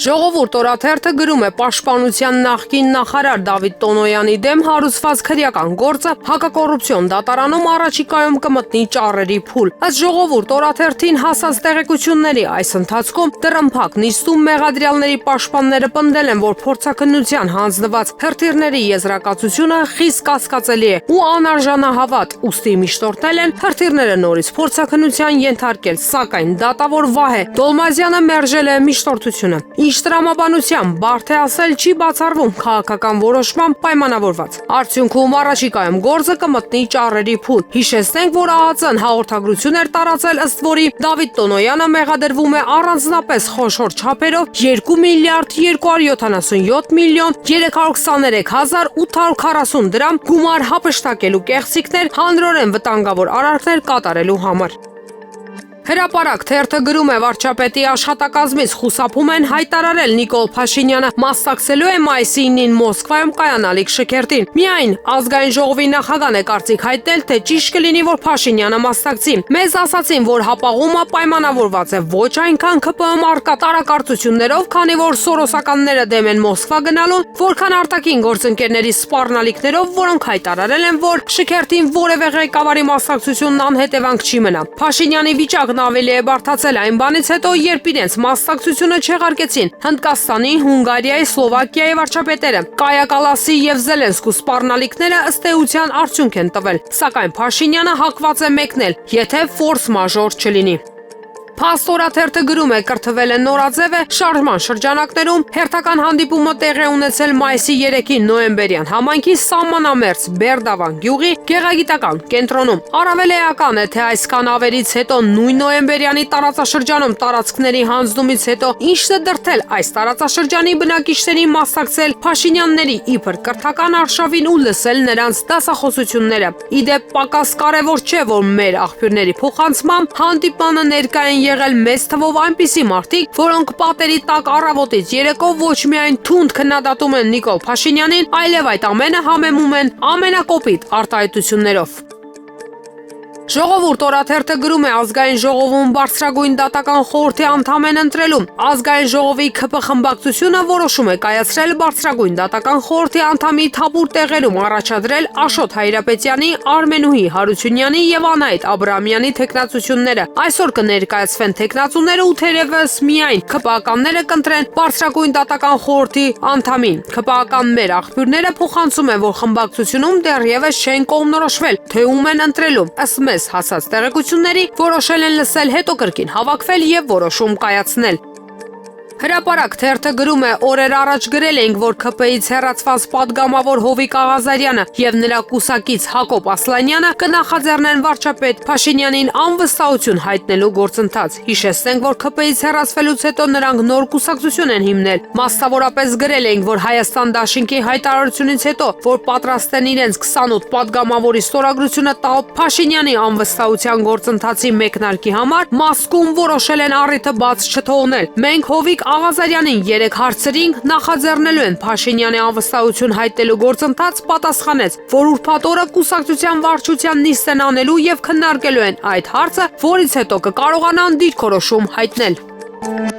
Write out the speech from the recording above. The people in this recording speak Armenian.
Ժողովուրդ օրաթերթը գրում է պաշտպանության նախկին նախարար Դավիթ Տոնոյանի դեմ հարուցված քրեական գործը հակակոռուպցիոն դատարանում առաջիկայում կմտնի ճառերի փուլ։ Ըստ Ժողովուրդ օրաթերթին հասած տեղեկությունների այս ընթացքում դռնփակ նիստում մեղադրյալների պաշտպանները պնդել են, որ փորձաքննության հանձնված հրթիռների եզրակացությունը խիստ կասկածելի է ու անարժանահավատ, ուստի միշտորտել են հրթիռները նորից փորձաքննության ենթարկել, սակայն դատավոր Վահե Դոլմազյանը մերժել է միշտորտությունը։ Ինչ տրամաբանությամբ բարդ է ասել, չի բացառվում քաղաքական որոշմամբ պայմանավորված։ Արդյունքում առաջիկայում գործը կմտնի ճառերի փուլ։ Հիշեցնենք, որ ԱԱԾ-ն հաղորդագրություն էր տարածել, ըստ որի Դավիթ Տոնոյանը մեղադրվում է առանձնապես խոշոր չափերով 2 միլիարդ 277 միլիոն 323 հազար 840 դրամ գումար հափշտակելու կեղծիքներ, հանրորեն վտանգավոր արարքներ կատարելու համար։ Հրապարակ թերթը գրում է վարչապետի աշխատակազմից խուսափում են հայտարարել Նիկոլ Փաշինյանը մասնակցելու է մայիսի 9-ին Մոսկվայում կայանալիք շքերթին։ Միայն ազգային ժողովի նախագահն է կարծիք հայտնել, թե ճիշտ կլինի, որ Փաշինյանը մասնակցի։ Մեզ ասացին, որ հապաղումը պայմանավորված է ոչ այնքան ՔՊԸ արկա տարակարծություններով, քանի որ սորոսականները դեմ են Մոսկվա գնալուն, որքան արտաքին գործընկերների սպառնալիքներով, որոնք հայտարարել են, որ շքերթին որևէ ղեկավարի մասնակցությունն անհետևանք չի մնա։ Փաշինյանի վիճակն ավելի է բարդացել այն բանից հետո, երբ իրենց մասնակցությունը չեղարկեցին Հնդկաստանի, Հունգարիայի, Սլովակիայի վարչապետերը։ Կայա Կալասի եւ Զելենսկու սպառնալիքները ըստ էության արդյունք են տվել, սակայն Փաշինյանը հակված է մեկնել, եթե ֆորս մաժոր չլինի։ Փաստ օրաթերթը գրում է, կրթվել է նորաձև է շարժման շրջանակներում հերթական հանդիպումը տեղի ունեցել մայիսի 3-ին նոյեմբերյան համայնքի սահմանամերձ Բերդավան գյուղի գեղագիտական կենտրոնում։ Առավել էական է, թե այսքան ավերից հետո նույն նոյեմբերյանի տարածաշրջանում տարածքների հանձնումից հետո ինչն է դրդել այս տարածաշրջանի բնակիչներին մասնակցել Փաշինյանների իբր կրթական արշավին ու լսել նրանց դասախոսությունները։ Իդեպ պակաս կարևոր չէ, որ մեր աղբյուրների փոխանցմամբ հանդիպանը ներկա են եղել մեծ թվով այնպիսի մարդիկ, որոնք պատերի տակ առավոտից երեկո ոչ միայն թունդ քննադատում են Նիկոլ Փաշինյանին, այլև այդ ամենը համեմում են ամենակոպիտ արտահայտություններով։ Ժողովուրդ օրաթերթը գրում է ազգային ժողովում բարձրագույն դատական խորհրդի անդամ են ընտրելու։ Ազգային ժողովի ՔՊ խմբակցությունը որոշում է կայացրել բարձրագույն դատական խորհրդի անդամի թափուր տեղերում առաջադրել Աշոտ Հայրապետյանի, Արմենուհի Հարությունյանի եւ Անահիտ Աբրահամյանի թեկնածությունները։ Այսօր կներկայացվեն թեկնածուները ու թերևս միայն ՔՊ-ականները կընտրեն բարձրագույն դատական խորհրդի անդամին։ ՔՊ-ական մեր աղբյուրները փոխանցում են, որ խմբակցությունում դեռևս չեն կողմնորոշվել, թե ում են ընտրելու։ Ըստ հասած տեղեկությունների որոշել են լսել, հետո կրկին հավաքվել եւ որոշում կայացնել։ Հրապարակ թերթը գրում է, օրեր առաջ գրել էինք, որ ՔՊ-ից հեռացված падգամավոր Հովիկ Աղազարյանը եւ նրա կուսակից Հակոբ Ասլանյանը կնախաձեռնեն վարչապետ Փաշինյանին անվստահություն հայտնելու գործընթաց։ Հիշեցնենք, որ ՔՊ-ից հեռացվելուց հետո նրանք նոր կուսակցություն են հիմնել։ Մասնավորապես գրել էինք, որ Հայաստան Դաշինքի հայտարարությունից հետո, որ պատրաստ են իրենց 28 падգամավորի ստորագրությունը տալ Փաշինյանի անվստահության գործընթացի մեկնարկի համար, Մասկում որոշել են առիթը բաց չթողնել։ Մենք Հովիկ Աղազարյանին 3 հարցերին նախաձեռնելու են Փաշինյանի անվստահություն հայտնելու գործընթաց, պատասխանեց, որ ուրբաթ օրը կուսակցության վարչության նիստ են անելու եւ քննարկելու են այդ հարցը, որից հետո կկարողանան դիրքորոշում հայտնել։